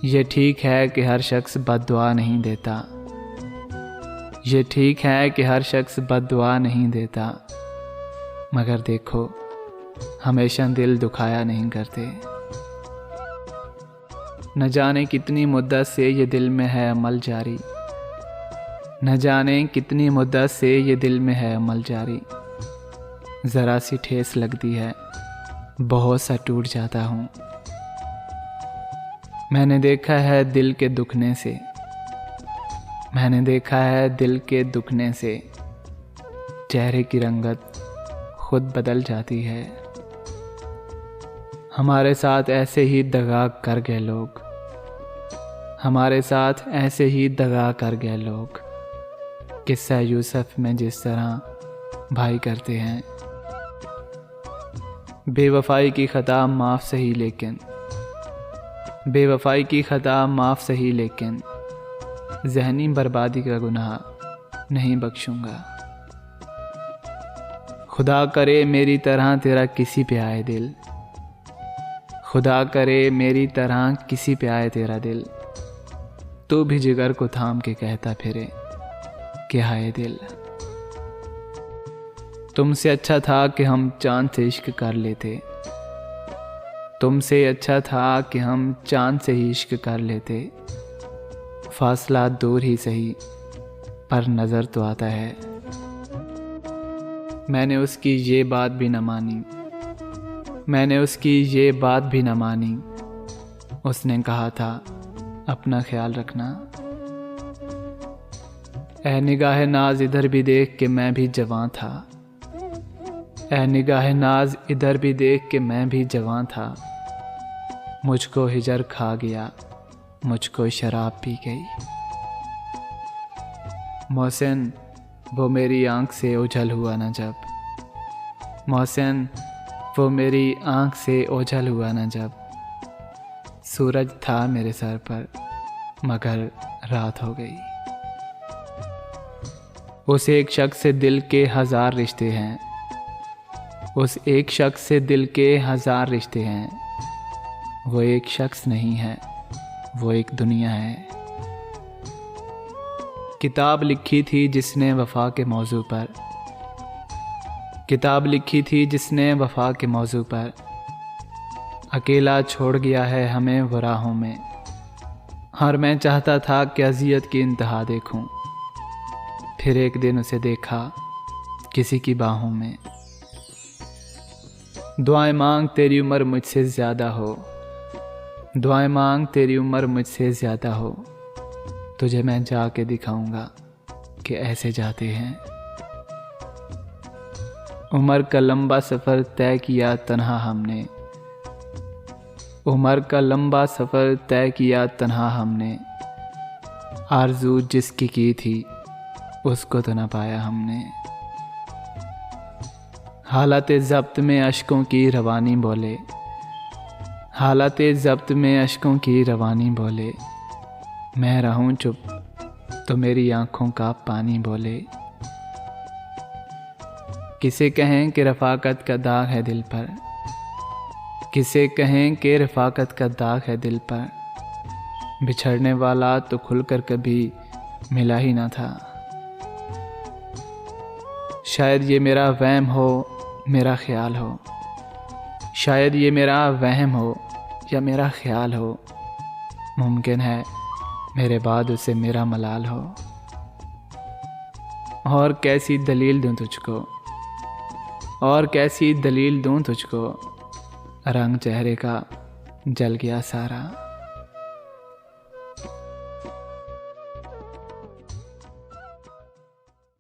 ये ठीक है कि हर शख्स बद्दुआ नहीं देता, ये ठीक है कि हर शख्स बद्दुआ नहीं देता, मगर देखो हमेशा दिल दुखाया नहीं करते। न जाने कितनी मुद्दत से ये दिल में है अमल जारी, न जाने कितनी मुद्दत से ये दिल में है अमल जारी। ज़रा सी ठेस लगती है बहुत सा टूट जाता हूँ। मैंने देखा है दिल के दुखने से, मैंने देखा है दिल के दुखने से चेहरे की रंगत खुद बदल जाती है। हमारे साथ ऐसे ही दगा कर गए लोग, हमारे साथ ऐसे ही दगा कर गए लोग। किस्सा यूसुफ में जिस तरह भाई करते हैं। बेवफाई की ख़ता माफ़ सही लेकिन, बेवफाई की ख़ता माफ़ सही लेकिन ज़हनी बर्बादी का गुनाह नहीं बख्शूँगा। खुदा करे मेरी तरह तेरा किसी पे आए दिल, खुदा करे मेरी तरह किसी पे आए तेरा दिल। तू भी जिगर को थाम के कहता फिरे कि हाय दिल। तुमसे अच्छा था कि हम चांद से इश्क कर लेते, तुमसे अच्छा था कि हम चांद से ही इश्क कर लेते। फासला दूर ही सही पर नज़र तो आता है। मैंने उसकी ये बात भी न मानी, मैंने उसकी ये बात भी न मानी। उसने कहा था अपना ख्याल रखना। ऐ निगाह नाज इधर भी देख के मैं भी जवां था, ऐ निगाह नाज इधर भी देख के मैं भी जवां था। मुझको हिजर खा गया, मुझको शराब पी गई। मोहसिन वो मेरी आँख से ओझल हुआ न जब, मोहसिन वो मेरी आँख से ओझल हुआ न जब। सूरज था मेरे सर पर मगर रात हो गई। उस एक शख्स से दिल के 1000 रिश्ते हैं, उस एक शख्स से दिल के 1000 रिश्ते हैं। वो एक शख्स नहीं है, वो एक दुनिया है। किताब लिखी थी जिसने वफ़ा के मौजू पर, किताब लिखी थी जिसने वफ़ा के मौजू पर। अकेला छोड़ गया है हमें वो राहों में। हर मैं चाहता था कि अज़ियत की इंतहा देखूं, फिर एक दिन उसे देखा किसी की बाहों में। दुआएं मांग तेरी उम्र मुझसे ज़्यादा हो, दुआएं मांग तेरी उम्र मुझसे ज़्यादा हो। तुझे मैं जाके दिखाऊंगा कि ऐसे जाते हैं। उम्र का लंबा सफ़र तय किया तन्हा हमने, उम्र का लंबा सफ़र तय किया तन्हा हमने। आरज़ू जिसकी की थी उसको तो न पाया हमने। हालत ज़ब्त में अश्कों की रवानी बोले, हालत ज़ब्त में अश्कों की रवानी बोले। मैं रहूं चुप तो मेरी आँखों का पानी बोले। किसे कहें कि रफ़ाकत का दाग है दिल पर, किसे कहें कि रफ़ाकत का दाग है दिल पर। बिछड़ने वाला तो खुलकर कभी मिला ही ना था। शायद ये मेरा वहम हो मेरा ख्याल हो, शायद ये मेरा वहम हो या मेरा ख्याल हो। मुमकिन है मेरे बाद उसे मेरा मलाल हो। और कैसी दलील दूं तुझको, और कैसी दलील दूं तुझको। रंग चेहरे का जल गया सारा।